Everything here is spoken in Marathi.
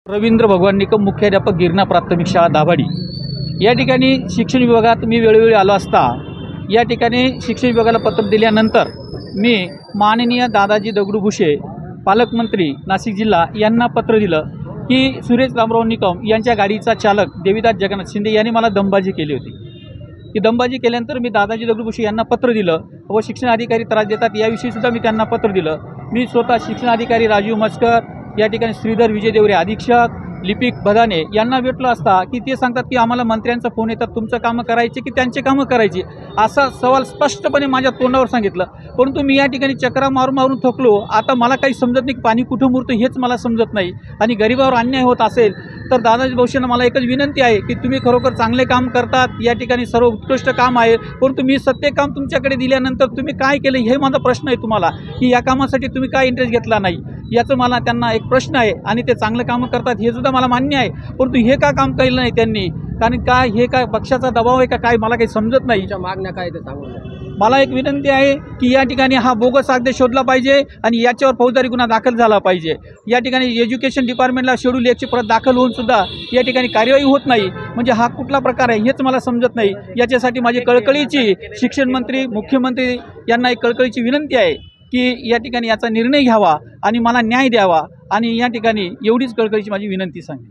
रवींद्र भगवान निकम, मुख्याध्यापक, गिरणा प्राथमिक शाळा दाभाडी। या ठिकाणी शिक्षण विभागात मी वेळोवेळी आलो असता या ठिकाणी शिक्षण विभागाला पत्र दिल्यानंतर मी माननीय दादाजी दगडू भुसे, पालकमंत्री नाशिक जिल्हा यांना पत्र दिलं की सुरेश रामराव निकम यांच्या गाडीचा चालक देवीदास जगन्नाथ शिंदे यांनी मला दमबाजी केली होती। ही दमबाजी केल्यानंतर मी दादाजी दगडू भुसे यांना पत्र दिलं व शिक्षण अधिकारी त्रास देतात याविषयी सुद्धा मी त्यांना पत्र दिलं। मी स्वतः शिक्षण अधिकारी राजीव मस्कर, या ठिकाणी श्रीधर विजय देवरे अधीक्षक, लिपिक बदाने यांना भेटलो असता की ते सांगतात की आम्हाला मंत्र्यांचा फोन येतात, तुमचं कामं करायचे की त्यांचे कामं करायची, असा सवाल स्पष्टपणे माझ्या तोंडावर सांगितलं। परंतु मी या ठिकाणी चक्रा मारून थकलो। आता मला काही समजत नाही, पाणी कुठं मुरतं हेच मला समजत नाही आणि गरिबावर अन्याय होत असेल तर दादाजी भुसेंना मला एकच विनंती आहे की तुम्ही खरोखर चांगले काम करतात, या ठिकाणी सर्व उत्कृष्ट काम आहे, परंतु मी सत्य काम तुमच्याकडे दिल्यानंतर तुम्ही काय केलं हे माझा प्रश्न आहे तुम्हाला, की या कामासाठी तुम्ही काय इंटरेस्ट घेतला नाही याचं मला त्यांना एक प्रश्न आहे। आणि ते चांगलं कामं करतात हे सुद्धा मला मान्य आहे, परंतु हे का काम केलं नाही त्यांनी, कारण काय हे काय पक्षाचा दबाव आहे का काय मला काही समजत नाही। मागण्या काय ते सांगून मला एक विनंती आहे की या ठिकाणी हा बोगस आदेश शोधला पाहिजे आणि याच्यावर फौजदारी गुन्हा दाखल झाला पाहिजे। या ठिकाणी एज्युकेशन डिपार्टमेंटला शेड्यूल 1ची प्रत दाखल होऊन सुद्धा या ठिकाणी कार्यवाही होत नाही, म्हणजे हा कुठला प्रकार आहे हेच मला समजत नाही। याच्यासाठी माझी कळकळीची शिक्षण मंत्री, मुख्यमंत्री यांना एक कळकळीची विनंती आहे की या ठिकाणी याचा निर्णय घ्यावा आणि मला न्याय द्यावा, आणि या ठिकाणी एवढीच कळकळीची माझी विनंती सांगली।